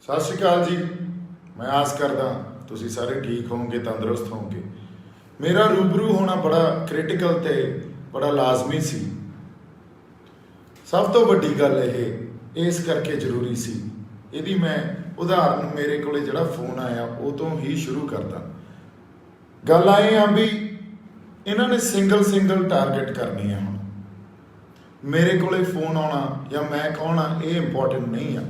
सत श्री अकाल जी। मैं आस करदा तुसी सारे ठीक होवोगे, तंदुरुस्त होवोगे। मेरा रूबरू होना बड़ा क्रिटिकल ते बड़ा लाजमी सी। सब तो वड्डी गल ये इस करके जरूरी सी, यदि मैं उदाहरण मेरे को जिहड़ा फोन आया वो तो ही शुरू करता। गल आए आ भी इन्होंने सिंगल टारगेट करनी है। हुण मेरे को फोन आना या मैं कौन आ ये इंपॉर्टेंट नहीं है।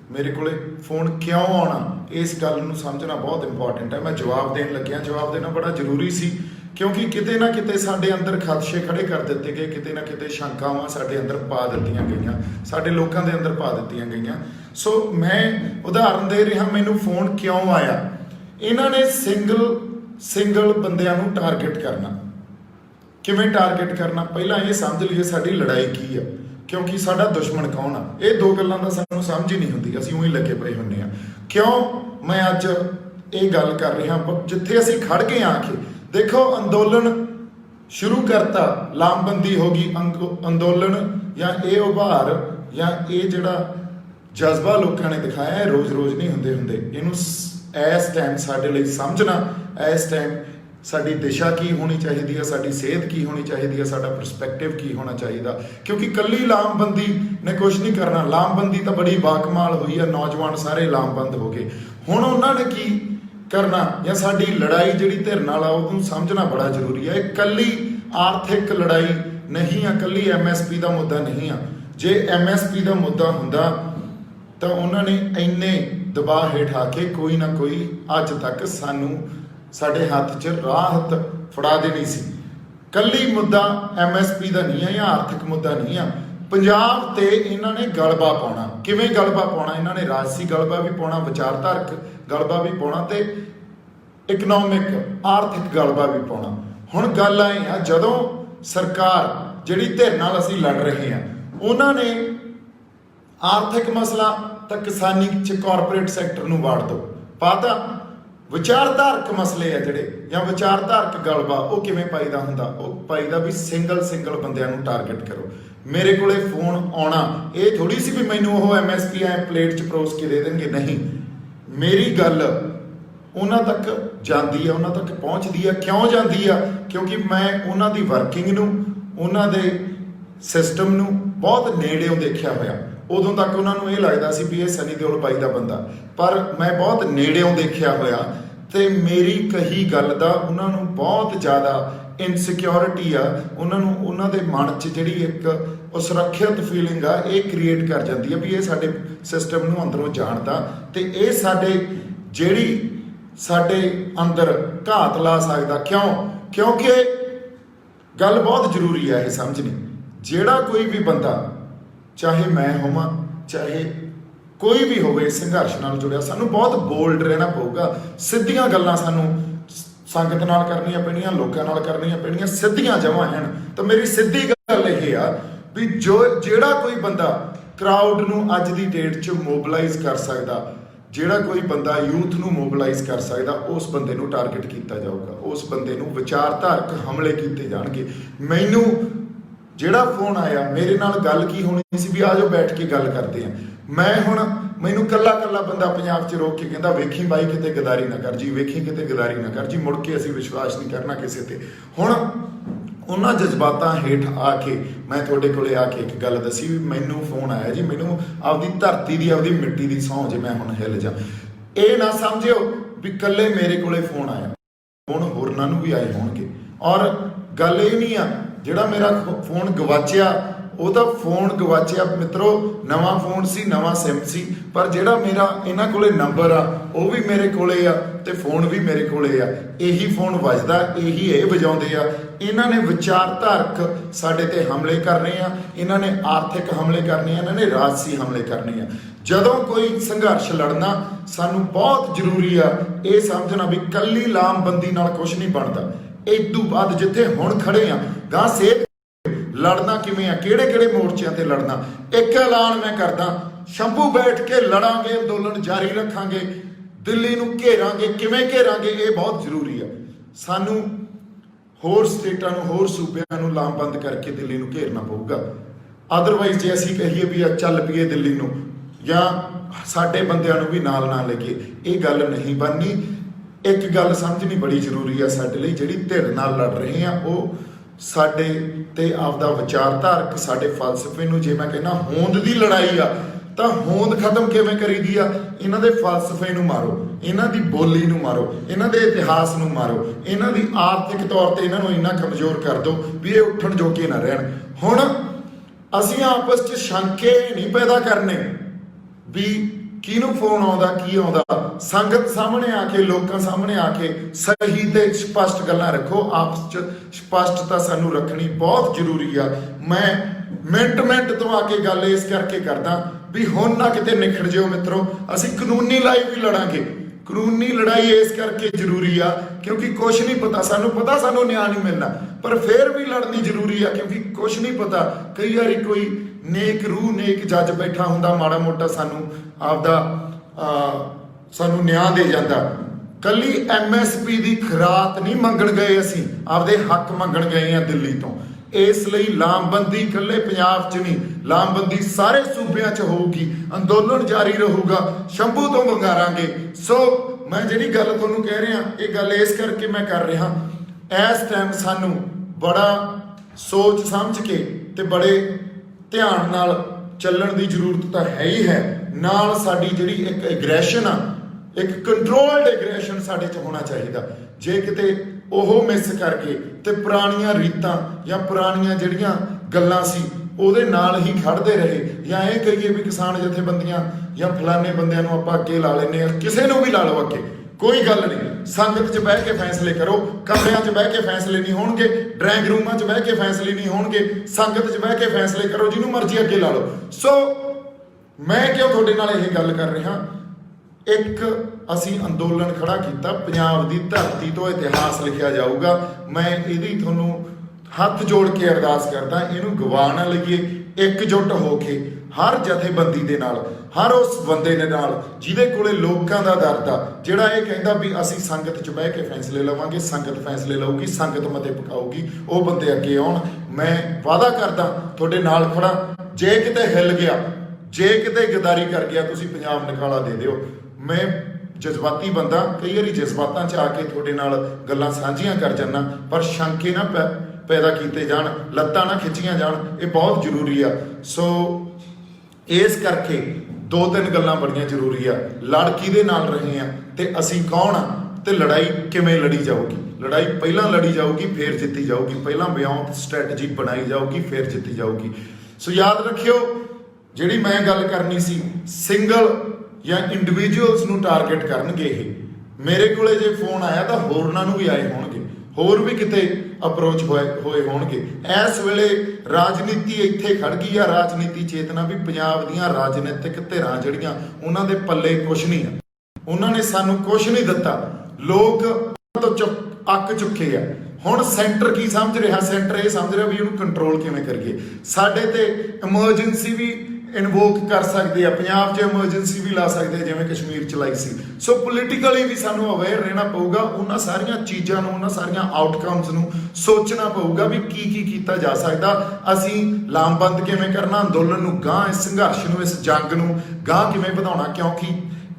मेरे को फोन क्यों आना इस गल नूं समझना बहुत इंपॉर्टेंट है। मैं जवाब देन लग्या, जवाब देना बड़ा जरूरी सी, क्योंकि किते ना किते साडे अंदर खदशे खड़े कर दिते गए, किते ना किते शंकावां साडे अंदर पा दित्तियां गईयां, साडे लोकां दे अंदर पा दित्तियां गईयां। सो मैं उदाहरण दे रहा, मैनूं फोन क्यों आया। इन्हां ने सिंगल बंदियां नूं टारगेट करना। किवें टारगेट करना, पहला ये समझ लीए साडी लड़ाई की है, क्योंकि साडा दुश्मन कौन आ। ये दो गल्लां दा सानूं समझ ही नहीं हुंदी, असीं उही लगे पए हुंदे आ। क्यों मैं अज ये गल कर रहा, जिथे असीं खड़ गए आके देखो अंदोलन शुरू करता, लामबंदी हो गई अंदोलन, या ये उभार या ये जिहड़ा जज्बा लोगों ने दिखाया रोज़ नहीं हुंदे। इहनूं इस टाइम साडे लई समझना, इस टाइम साडी दिशा की होनी चाहिए है, साडी सेहत की होनी चाहिए है, साडा परस्पैक्टिव की होना चाहिए। क्योंकि कल्ली लामबंदी ने कुछ नहीं करना। लामबंदी तो बड़ी बाकमाल हुई है, नौजवान सारे लामबंद हो गए। हुण उन्होंने की करना, या साडी लड़ाई जिहड़ी धिर नाल आ उहनूं समझना बड़ा जरूरी है। कल्ली आर्थिक लड़ाई नहीं है, कल्ली MSP का मुद्दा नहीं है। जे MSP का मुद्दा हुंदा तो उन्होंने इन्ने दबाव हेठ आके कोई ना कोई अज तक सानू साडे हाथ च राहत फड़ा देनी सी। कल्ली मुद्दा MSP का नहीं है या आर्थिक मुद्दा नहीं है। पंजाब ते इन्होंने गलबा पाउणा। किवें गलबा पाउणा, इन्होंने राजसी गलबा भी पाउणा, विचारधारक गलबा भी पाउणा ते इकनॉमिक आर्थिक गलबा भी पाउणा। हुण गल आए आ, जदों सरकार जिहड़ी धिर नाल असीं लड़ रहे हैं, उन्होंने आर्थिक मसला तो किसानी च कॉरपोरेट सैक्टर नूं वाड़ दो पाता। विचारधारक मसले है जिहड़े या विचारधारक गलबा वो किवें पाईदा हुंदा, वो पाईदा भी सिंगल बंदियां नूं टारगेट करो। मेरे कोले फोन आउणा ये थोड़ी सी भी मैनूं वो MSP प्लेट च परोस के दे देंगे, नहीं। मेरी गल उन्हां तक जांदी है, उन्हां तक पहुँचदी है। क्यों जांदी है? क्योंकि मैं उन्हां दी वर्किंग नूं, उन्हां दे सिस्टम नूं बहुत नेड़ेों देखिया होया। उदों तक उन्होंने ये लगता सी भी ये सनी देओल बाई का बंदा, पर मैं बहुत नेड़ेों देखिया होया ते मेरी कही गल दा उन्होंने बहुत ज़्यादा इनसिक्योरिटी आ। उन्होंने उन्होंने मन च जिहड़ी एक सुरक्षित फीलिंग आ ये क्रिएट कर जाती है भी ये साडे सिस्टम नूं अंदरों जानदा ते ये साडे जिहड़ी साडे अंदर घात ला सकदा। क्यों? क्योंकि गल बहुत जरूरी है ये समझनी। जिहड़ा कोई भी बंदा, चाहे मैं होवां चाहे कोई भी होवे, संघर्ष नाल जुड़िया, सानू बहुत बोल्ड रहना पऊगा। सीधियां गल्लां सानू संगत नाल करनियां पैणीਆਂ, लोकां नाल करनियां पैणीਆਂ, सीधियां जमां हैं। तो मेरी सीधी गल यह आ भी ਜਿਹੜਾ कोई बंदा क्राउड नूं अज दी डेट च मोबलाइज कर सकदा, ਜਿਹੜਾ कोई बंदा यूथ नूं मोबलाइज कर सकदा, उस बंदे नूं टारगेट किया जाऊगा, उस बंदे नूं विचारधारक हमले किए जाणगे। मैनूं ਜਿਹੜਾ फोन आया मेरे नाल गल की होनी सी भी आ जाओ बैठ के गल करते हैं। मैं हुण मैनू कला बंदा पंजाब च रोक के कहता वेखी बाई किते गदारी ना कर जी, वेखी किते गदारी ना कर जी, मुड़ के असीं विश्वास नहीं करना किसी ते। हुण उन्हां जज्बातां हेठ आके मैं तुहाडे कोले आके एक गल दसी भी मैनू फोन आया जी, मैनू आपदी धरती दी आपदी मिट्टी दी सौं जे मैं हुण हिल जा। ये ना समझिओ भी कल्ले मेरे कोले फोन आया, हुण होरनां नूं भी आए होणगे। और गल ये नहीं आ जिहड़ा मेरा फोन गवाचिया, ਉਹਦਾ फोन गवाचिया मित्रों, नवा फोन सी, नवा सिम सी, पर जिहड़ा मेरा इन्हां कोले नंबर आ वो भी मेरे कोले आ ते फोन भी मेरे कोले आ। यही फोन वजदा, यही ये वजाउंदे आ। इन्हां ने विचारधारक साडे ते हमले करने आ, इन्हां ने आर्थिक हमले करने आ, इन्हां ने राजसी हमले करने आ। जदों कोई संघर्ष लड़ना सानू बहुत जरूरी आ ये समझना भी कल्ली लामबंदी नाल कुछ नहीं बनदा। इदू बाद जिथे हुण खड़े आ गां सेहत लड़ना किवें आ, किहड़े मोर्चों ते लड़ना। एक ऐलान मैं करदा, शंभू बैठ के लड़ांगे, अंदोलन जारी रखांगे, दिल्ली नूं घेरांगे। किवें घेरांगे ये बहुत जरूरी है। सानू होर स्टेटां नूं, होर सूबिआं नूं लामबंद करके दिल्ली नूं घेरना पऊगा। अदरवाइज जे असीं कहीए भी चल पईए दिल्ली नूं, या ਸਾਡੇ ਬੰਦਿਆਂ ਨੂੰ ਵੀ ਨਾਲ ਨਾ ਲੈ ਕੇ, ਇਹ ਗੱਲ ਨਹੀਂ ਬਣਨੀ। ਇੱਕ ਗੱਲ ਸਮਝਣੀ ਬੜੀ ਜ਼ਰੂਰੀ ਆ ਸਾਡੇ ਲਈ, ਜਿਹੜੀ ਧਿਰ ਨਾਲ ਲੜ ਰਹੇ ਆ ਉਹ ਸਾਡੇ ਤੇ ਆਪਦਾ ਵਿਚਾਰਧਾਰਕ ਸਾਡੇ ਫਲਸਫੇ ਨੂੰ, ਜੇ ਮੈਂ ਕਹਿੰਦਾ ਹੋਂਦ ਦੀ ਲੜਾਈ ਆ ਤਾਂ ਹੋਂਦ ਖਤਮ ਕਿਵੇਂ ਕਰੀਦੀ ਆ? ਇਹਨਾਂ ਦੇ ਫਲਸਫੇ ਨੂੰ ਮਾਰੋ, ਇਹਨਾਂ ਦੀ ਬੋਲੀ ਨੂੰ ਮਾਰੋ, ਇਹਨਾਂ ਦੇ ਇਤਿਹਾਸ ਨੂੰ ਮਾਰੋ, ਇਹਨਾਂ ਦੀ ਆਰਥਿਕ ਤੌਰ ਤੇ ਇਹਨਾਂ ਨੂੰ ਇੰਨਾ ਕਮਜ਼ੋਰ ਕਰ ਦਿਓ ਵੀ ਇਹ ਉੱਠਣ ਜੋਗੇ ਨਾ ਰਹਿਣ। ਹੁਣ ਅਸੀਂ ਆਪਸ 'ਚ ਸ਼ੰਕੇ ਨਹੀਂ ਪੈਦਾ ਕਰਨੇ ਵੀ ਕਿਹਨੂੰ ਫੋਨ ਆਉਂਦਾ ਕੀ ਆਉਂਦਾ। ਸੰਗਤ ਸਾਹਮਣੇ ਆ ਕੇ, ਲੋਕਾਂ ਸਾਹਮਣੇ ਆ ਕੇ ਸਹੀ ਤੇ ਸਪਸ਼ਟ ਗੱਲਾਂ ਰੱਖੋ। ਆਪਸ 'ਚ ਸਪਸ਼ਟਤਾ ਸਾਨੂੰ ਰੱਖਣੀ ਬਹੁਤ ਜ਼ਰੂਰੀ ਆ। ਮੈਂ ਮਿੰਟ ਤੋਂ ਆ ਕੇ ਗੱਲ ਇਸ ਕਰਕੇ ਕਰਦਾ ਵੀ ਹੁਣ ਨਾ ਕਿਤੇ ਨਿਖੜ ਜਿਓ ਮਿੱਤਰੋ। ਅਸੀਂ ਕਾਨੂੰਨੀ ਲੜਾਈ ਵੀ ਲੜਾਂਗੇ। ਕਾਨੂੰਨੀ ਲੜਾਈ ਇਸ ਕਰਕੇ ਜ਼ਰੂਰੀ ਆ ਕਿਉਂਕਿ ਕੁਛ ਨਹੀਂ ਪਤਾ, ਸਾਨੂੰ ਪਤਾ ਸਾਨੂੰ ਨਿਆਂ ਨਹੀਂ ਮਿਲਣਾ, ਪਰ ਫਿਰ ਵੀ ਲੜਨੀ ਜ਼ਰੂਰੀ ਆ ਕਿਉਂਕਿ ਕੁਛ ਨਹੀਂ ਪਤਾ। ਕਈ ਵਾਰੀ ਕੋਈ ਨੇਕ ਰੂਹ ਨੇਕ ਜੱਜ ਬੈਠਾ ਹੁੰਦਾ, ਮਾੜਾ ਮੋਟਾ ਸਾਨੂੰ ਆਪਦਾ ਸਾਨੂੰ ਨਿਆਂ ਦੇ ਜਾਂਦਾ। ਕੱਲੀ MSP ਦੀ ਖੁਰਾਕ ਨਹੀਂ ਮੰਗਣ ਗਏ, ਅਸੀਂ ਆਪਦੇ ਹੱਕ ਮੰਗਣ ਗਏ ਆ ਦਿੱਲੀ ਤੋਂ। ਇਸ ਲਈ ਲਾਮਬੰਦੀ ਇਕੱਲੇ ਪੰਜਾਬ 'ਚ ਨਹੀਂ, ਲਾਮਬੰਦੀ ਸਾਰੇ ਸੂਬਿਆਂ 'ਚ ਹੋਊਗੀ। ਅੰਦੋਲਨ ਜਾਰੀ ਰਹੂਗਾ, ਸ਼ੰਭੂ ਤੋਂ ਮੰਗਾਰਾਂਗੇ। ਸੋ ਮੈਂ ਜਿਹੜੀ ਗੱਲ ਤੁਹਾਨੂੰ ਕਹਿ ਰਿਹਾ, ਇਹ ਗੱਲ ਇਸ ਕਰਕੇ ਮੈਂ ਕਰ ਰਿਹਾ, ਇਸ ਟਾਈਮ ਸਾਨੂੰ ਬੜਾ ਸੋਚ ਸਮਝ ਕੇ ਤੇ ਬੜੇ ਧਿਆਨ ਨਾਲ ਚੱਲਣ ਦੀ ਜ਼ਰੂਰਤ ਤਾਂ ਹੈ ਹੀ ਹੈ। ਨਾਲ ਸਾਡੀ ਜਿਹੜੀ ਇੱਕ ਐਗਰੈਸ਼ਨ ਆ, ਇੱਕ ਕੰਟਰੋਲਡ ਐਗਰੈਸ਼ਨ ਸਾਡੇ 'ਚ ਹੋਣਾ ਚਾਹੀਦਾ। ਜੇ ਕਿਤੇ ਉਹ ਮਿਸ ਕਰਕੇ ਤੇ ਪੁਰਾਣੀਆਂ ਰੀਤਾਂ ਜਾਂ ਪੁਰਾਣੀਆਂ ਜਿਹੜੀਆਂ ਗੱਲਾਂ ਸੀ ਉਹਦੇ ਨਾਲ ਹੀ ਖੜਦੇ ਰਹੇ, ਜਾਂ ਇਹ ਕਹੀਏ ਵੀ ਕਿਸਾਨ ਜਥੇਬੰਦੀਆਂ ਜਾਂ ਫਲਾਣੇ ਬੰਦਿਆਂ ਨੂੰ ਆਪਾਂ ਅੱਗੇ ਲਾ ਲੈਂਦੇ ਹਾਂ, ਕਿਸੇ ਨੂੰ ਵੀ ਲਾ ਲਓ ਅੱਗੇ, ਕੋਈ ਗੱਲ ਨਹੀਂ। ਸੰਗਤ 'ਚ ਬਹਿ ਕੇ ਫੈਸਲੇ ਕਰੋ, ਕਮਰਿਆਂ 'ਚ ਬਹਿ ਕੇ ਫੈਸਲੇ ਨਹੀਂ ਹੋਣਗੇ, ਡਰਾਇੰਗ ਰੂਮਾਂ 'ਚ ਬਹਿ ਕੇ ਫੈਸਲੇ ਨਹੀਂ ਹੋਣਗੇ, ਸੰਗਤ 'ਚ ਬਹਿ ਕੇ ਫੈਸਲੇ ਕਰੋ, ਜਿਹਨੂੰ ਮਰਜ਼ੀ ਅੱਗੇ ਲਾ ਲਓ। ਸੋ ਮੈਂ ਕਿਉਂ ਤੁਹਾਡੇ ਨਾਲ ਇਹ ਗੱਲ ਕਰ ਰਿਹਾ, ਇੱਕ ਅਸੀਂ ਅੰਦੋਲਨ ਖੜਾ ਕੀਤਾ, ਪੰਜਾਬ ਦੀ ਧਰਤੀ ਤੋਂ ਇਤਿਹਾਸ ਲਿਖਿਆ ਜਾਊਗਾ। ਮੈਂ ਇਹਦੀ ਤੁਹਾਨੂੰ ਹੱਥ ਜੋੜ ਕੇ ਅਰਦਾਸ ਕਰਦਾ, ਇਹਨੂੰ ਗਵਾ ਨਾ ਲਈਏ। ਇਕਜੁੱਟ ਹੋ ਕੇ ਹਰ ਜਥੇਬੰਦੀ ਦੇ ਨਾਲ, ਹਰ ਉਸ ਬੰਦੇ ਦੇ ਨਾਲ ਜਿਹਦੇ ਕੋਲੇ ਲੋਕਾਂ ਦਾ ਦਰਦ ਆ, ਜਿਹੜਾ ਇਹ ਕਹਿੰਦਾ ਵੀ ਅਸੀਂ ਸੰਗਤ 'ਚ ਬਹਿ ਕੇ ਫੈਸਲੇ ਲਵਾਂਗੇ, ਸੰਗਤ ਫੈਸਲੇ ਲਊਗੀ, ਸੰਗਤ ਮਤੇ ਪਕਾਊਗੀ, ਉਹ ਬੰਦੇ ਅੱਗੇ ਆਉਣ। ਮੈਂ ਵਾਅਦਾ ਕਰਦਾ ਤੁਹਾਡੇ ਨਾਲ ਖੜਾ। ਜੇ ਕਿਤੇ ਹਿੱਲ ਗਿਆ, ਜੇ ਕਿਤੇ ਗਦਾਰੀ ਕਰ ਗਿਆ, ਤੁਸੀਂ ਪੰਜਾਬ ਨਿਕਾਲਾ ਦੇ ਦਿਓ। ਮੈਂ ਜਜ਼ਬਾਤੀ ਬੰਦਾ, ਕਈ ਵਾਰੀ ਜਜ਼ਬਾਤਾਂ 'ਚ ਆ ਕੇ ਤੁਹਾਡੇ ਨਾਲ ਗੱਲਾਂ ਸਾਂਝੀਆਂ ਕਰ ਜਾਂਦਾ, ਪਰ ਸ਼ੰਕੇ ਨਾ ਪੈਦਾ ਕੀਤੇ ਜਾਣ, ਲੱਤਾਂ ਨਾ ਖਿੱਚੀਆਂ ਜਾਣ, ਇਹ ਬਹੁਤ ਜ਼ਰੂਰੀ ਆ। ਸੋ ਇਸ ਕਰਕੇ 2-3 ਗੱਲਾਂ ਬੜੀਆਂ ਜ਼ਰੂਰੀ ਆ। ਲੜ ਕਿਹਦੇ ਨਾਲ ਰਹੇ ਆ ਤੇ ਅਸੀਂ ਕੌਣ ਆ, ਤੇ ਲੜਾਈ ਕਿਵੇਂ ਲੜੀ ਜਾਊਗੀ। ਲੜਾਈ ਪਹਿਲਾਂ ਲੜੀ ਜਾਊਗੀ, ਫਿਰ ਜਿੱਤੀ ਜਾਊਗੀ। ਪਹਿਲਾਂ ਬਿਆਨ ਸਟ੍ਰੈਟਜੀ ਬਣਾਈ ਜਾਊਗੀ, ਫਿਰ ਜਿੱਤੀ ਜਾਊਗੀ। ਸੋ ਯਾਦ ਰੱਖਿਓ, ਜਿਹੜੀ ਮੈਂ ਗੱਲ ਕਰਨੀ ਸੀ, ਸਿੰਗਲ ਜਾਂ ਇੰਡੀਵਿਜੂਅਲਸ ਨੂੰ ਟਾਰਗੇਟ ਕਰਨਗੇ ਇਹ। ਮੇਰੇ ਕੋਲੇ ਜੇ ਫੋਨ ਆਇਆ ਤਾਂ ਹੋਰਨਾਂ ਨੂੰ ਵੀ ਆਏ ਹੋਣਗੇ, ਹੋਰ ਵੀ ਕਿਤੇ ਅਪਰੋਚ ਹੋਏ ਹੋਣਗੇ। ਇਸ ਵੇਲੇ ਰਾਜਨੀਤੀ ਇੱਥੇ ਖੜ ਗਈ ਆ, ਰਾਜਨੀਤੀ ਚੇਤਨਾ ਵੀ ਪੰਜਾਬ ਦੀਆਂ ਰਾਜਨੀਤਿਕ ਧਿਰਾਂ ਜਿਹੜੀਆਂ ਉਹਨਾਂ ਦੇ ਪੱਲੇ ਕੁਛ ਨਹੀਂ ਆ, ਉਹਨਾਂ ਨੇ ਸਾਨੂੰ ਕੁਛ ਨਹੀਂ ਦਿੱਤਾ। ਲੋਕ ਤੋਂ ਅੱਕ ਚੁੱਕੇ ਆ। ਹੁਣ ਸੈਂਟਰ ਕੀ ਸਮਝ ਰਿਹਾ? ਸੈਂਟਰ ਇਹ ਸਮਝ ਰਿਹਾ ਵੀ ਇਹਨੂੰ ਕੰਟਰੋਲ ਕਿਵੇਂ ਕਰੀਏ। ਸਾਡੇ ਤੇ ਐਮਰਜੈਂਸੀ ਵੀ ਇਨਵੋਕ ਕਰ ਸਕਦੇ ਆ, ਪੰਜਾਬ 'ਚ ਐਮਰਜੈਂਸੀ ਵੀ ਲਾ ਸਕਦੇ ਆ ਜਿਵੇਂ ਕਸ਼ਮੀਰ 'ਚ ਲਾਈ ਸੀ। ਸੋ ਪੋਲੀਟੀਕਲੀ ਵੀ ਸਾਨੂੰ ਅਵੇਅਰ ਰਹਿਣਾ ਪਊਗਾ, ਉਹਨਾਂ ਸਾਰੀਆਂ ਚੀਜ਼ਾਂ ਨੂੰ, ਉਹਨਾਂ ਸਾਰੀਆਂ ਆਊਟਕਮਸ ਨੂੰ ਸੋਚਣਾ ਪਊਗਾ ਵੀ ਕੀ ਕੀ ਕੀਤਾ ਜਾ ਸਕਦਾ। ਅਸੀਂ ਲਾਮਬੰਦ ਕਿਵੇਂ ਕਰਨਾ, ਅੰਦੋਲਨ ਨੂੰ ਗਾਂਹ, ਇਸ ਸੰਘਰਸ਼ ਨੂੰ, ਇਸ ਜੰਗ ਨੂੰ ਗਾਂਹ ਕਿਵੇਂ ਵਧਾਉਣਾ, ਕਿਉਂਕਿ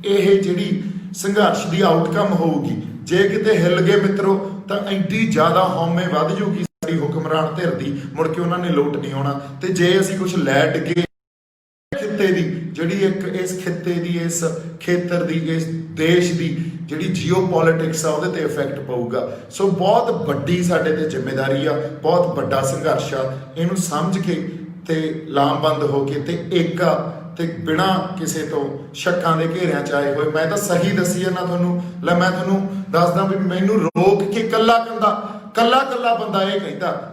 ਇਹ ਜਿਹੜੀ ਸੰਘਰਸ਼ ਦੀ ਆਊਟਕਮ ਹੋਊਗੀ, ਜੇ ਕਿਤੇ ਹਿੱਲ ਗਏ ਮਿੱਤਰੋ ਤਾਂ ਐਡੀ ਜ਼ਿਆਦਾ ਹਉਮੈ ਵੱਧ ਜੂਗੀ ਸਾਡੀ ਹੁਕਮਰਾਨ ਧਿਰ ਦੀ, ਮੁੜ ਕੇ ਉਹਨਾਂ ਨੇ ਲੋਟ ਨਹੀਂ ਆਉਣਾ। ਤੇ ਜੇ ਅਸੀਂ ਕੁਝ ਲੈ ਡਿੱਗੇ ਖਿੱਤੇ ਦੀ, ਜਿਹੜੀ ਇੱਕ ਇਸ ਖਿੱਤੇ ਦੀ, ਇਸ ਖੇਤਰ ਦੀ, ਇਸ ਦੇਸ਼ ਦੀ ਜਿਹੜੀ ਜੀਓਪੋਲਿਟਿਕਸ ਆ, ਉਹਦੇ ਤੇ ਇਫੈਕਟ ਪਊਗਾ। ਸੋ ਬਹੁਤ ਵੱਡੀ ਸਾਡੇ ਤੇ ਜ਼ਿੰਮੇਵਾਰੀ ਆ, ਬਹੁਤ ਵੱਡਾ ਸੰਘਰਸ਼ ਆ। ਇਹਨੂੰ ਸਮਝ ਕੇ ਤੇ ਲਾਮਬੰਦ ਹੋ ਕੇ ਤੇ ਏਕਾ ਤੇ ਬਿਨਾਂ ਕਿਸੇ ਤੋਂ ਸ਼ੱਕਾਂ ਦੇ ਘੇਰਿਆਂ 'ਚ ਆਏ ਹੋਏ, ਮੈਂ ਤਾਂ ਸਹੀ ਦੱਸੀ ਜਾਂਦਾ ਤੁਹਾਨੂੰ। ਲੈ ਮੈਂ ਤੁਹਾਨੂੰ ਦੱਸਦਾ ਵੀ ਮੈਨੂੰ ਰੋਕ ਕੇ ਕੱਲਾ ਬੰਦਾ ਇਹ ਕਹਿੰਦਾ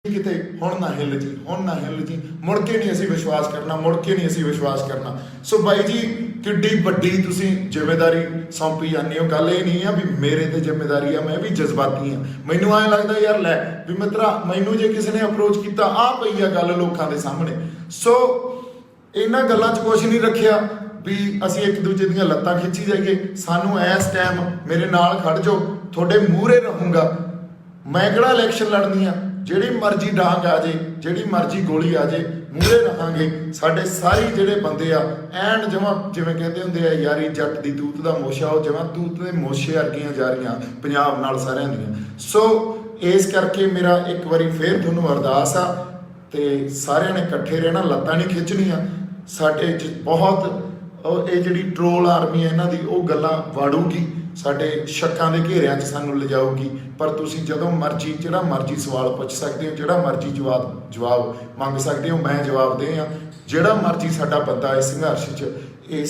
ਕਿਤੇ ਹੁਣ ਨਾ ਹਿੱਲ ਜੀ, ਹੁਣ ਨਾ ਹਿੱਲ ਜੀ, ਮੁੜ ਕੇ ਨਹੀਂ ਅਸੀਂ ਵਿਸ਼ਵਾਸ ਕਰਨਾ, ਮੁੜ ਕੇ ਨਹੀਂ ਅਸੀਂ ਵਿਸ਼ਵਾਸ ਕਰਨਾ। ਸੋ ਬਾਈ ਜੀ, ਕਿੱਡੀ ਵੱਡੀ ਤੁਸੀਂ ਜ਼ਿੰਮੇਵਾਰੀ ਸੌਂਪੀ ਜਾਂਦੇ ਹੋ। ਗੱਲ ਇਹ ਨਹੀਂ ਆ ਵੀ ਮੇਰੇ ਤੇ ਜ਼ਿੰਮੇਵਾਰੀ ਆ, ਮੈਂ ਵੀ ਜਜ਼ਬਾਤੀ ਆ। ਮੈਨੂੰ ਐਂ ਲੱਗਦਾ ਯਾਰ ਲੈ ਵੀ ਮਿੱਤਰਾ, ਮੈਨੂੰ ਜੇ ਕਿਸੇ ਨੇ ਅਪਰੋਚ ਕੀਤਾ, ਆ ਪਈ ਆ ਗੱਲ ਲੋਕਾਂ ਦੇ ਸਾਹਮਣੇ। ਸੋ ਇਹਨਾਂ ਗੱਲਾਂ 'ਚ ਕੁਛ ਨਹੀਂ ਰੱਖਿਆ ਵੀ ਅਸੀਂ ਇੱਕ ਦੂਜੇ ਦੀਆਂ ਲੱਤਾਂ ਖਿੱਚੀ ਜਾਈਏ। ਸਾਨੂੰ ਇਸ ਟਾਈਮ ਮੇਰੇ ਨਾਲ ਖੜ ਜਾਓ, ਤੁਹਾਡੇ ਮੂਹਰੇ ਰਹੂੰਗਾ। ਮੈਂ ਕਿਹੜਾ ਇਲੈਕਸ਼ਨ ਲੜਨੀ ਆ, ਜਿਹੜੀ ਮਰਜ਼ੀ ਡਾਂਗ ਆ ਜੇ, ਜਿਹੜੀ ਮਰਜ਼ੀ ਗੋਲੀ ਆ ਜੇ, ਮੂਹਰੇ ਰਹਾਂਗੇ। ਸਾਡੇ ਸਾਰੇ ਜਿਹੜੇ ਬੰਦੇ ਆ ਐਨ ਜਮਾਂ ਜਿਵੇਂ ਕਹਿੰਦੇ ਹੁੰਦੇ ਆ ਯਾਰੀ ਜੱਟ ਦੀ ਤੂਤ ਦਾ ਮੋਸ਼ਾ, ਉਹ ਜਮਾਂ ਤੂਤ ਦੇ ਮੋਸ਼ੇ ਵਰਗੀਆਂ ਜਾ ਰਹੀਆਂ ਪੰਜਾਬ ਨਾਲ ਸਾਰਿਆਂ ਦੀਆਂ। ਸੋ ਇਸ ਕਰਕੇ ਮੇਰਾ ਇੱਕ ਵਾਰੀ ਫੇਰ ਤੁਹਾਨੂੰ ਅਰਦਾਸ ਆ ਤੇ ਸਾਰਿਆਂ ਨੇ ਇਕੱਠੇ ਰਹਿਣਾ, ਲੱਤਾਂ ਨਹੀਂ ਖਿੱਚਣੀਆਂ। ਸਾਡੇ 'ਚ ਬਹੁਤ ਇਹ ਜਿਹੜੀ ਟਰੋਲ ਆਰਮੀ ਹੈ ਇਹਨਾਂ ਦੀ ਉਹ ਗੱਲਾਂ ਵਾੜੂਗੀ, ਸਾਡੇ ਸ਼ੱਕਾਂ ਦੇ ਘੇਰਿਆਂ 'ਚ ਸਾਨੂੰ ਲਿਜਾਊਗੀ। ਪਰ ਤੁਸੀਂ ਜਦੋਂ ਮਰਜ਼ੀ ਜਿਹੜਾ ਮਰਜ਼ੀ ਸਵਾਲ ਪੁੱਛ ਸਕਦੇ ਹੋ, ਜਿਹੜਾ ਮਰਜ਼ੀ ਜਵਾਬ ਮੰਗ ਸਕਦੇ ਹੋ, ਮੈਂ ਜਵਾਬ ਦੇ ਆ। ਜਿਹੜਾ ਮਰਜ਼ੀ ਸਾਡਾ ਬੰਦਾ ਇਸ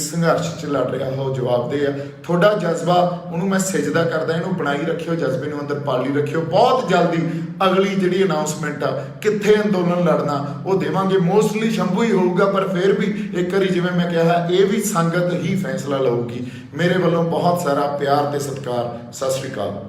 ਸੰਘਰਸ਼ 'ਚ ਲੜ ਰਿਹਾ ਉਹ ਜਵਾਬ ਦੇ ਆ। ਤੁਹਾਡਾ ਜਜ਼ਬਾ ਉਹਨੂੰ ਮੈਂ ਸਿਜਦਾ ਕਰਦਾ, ਇਹਨੂੰ ਬਣਾਈ ਰੱਖਿਓ, ਜਜ਼ਬੇ ਨੂੰ ਅੰਦਰ ਪਾਲੀ ਰੱਖਿਓ। ਬਹੁਤ ਜਲਦੀ ਅਗਲੀ ਜਿਹੜੀ ਅਨਾਉਂਸਮੈਂਟ ਆ ਕਿੱਥੇ ਅੰਦੋਲਨ ਲੜਨਾ ਉਹ ਦੇਵਾਂਗੇ। ਮੋਸਟਲੀ ਸ਼ੰਭੂ ਹੀ ਹੋਊਗਾ, ਪਰ ਫਿਰ ਵੀ ਇੱਕ ਵਾਰੀ ਜਿਵੇਂ ਮੈਂ ਕਿਹਾ ਇਹ ਵੀ ਸੰਗਤ ਹੀ ਫੈਸਲਾ ਲਊਗੀ। ਮੇਰੇ ਵੱਲੋਂ ਬਹੁਤ ਸਾਰਾ ਪਿਆਰ ਤੇ ਸਤਿਕਾਰ। ਸਤਿ ਸ਼੍ਰੀ ਅਕਾਲ।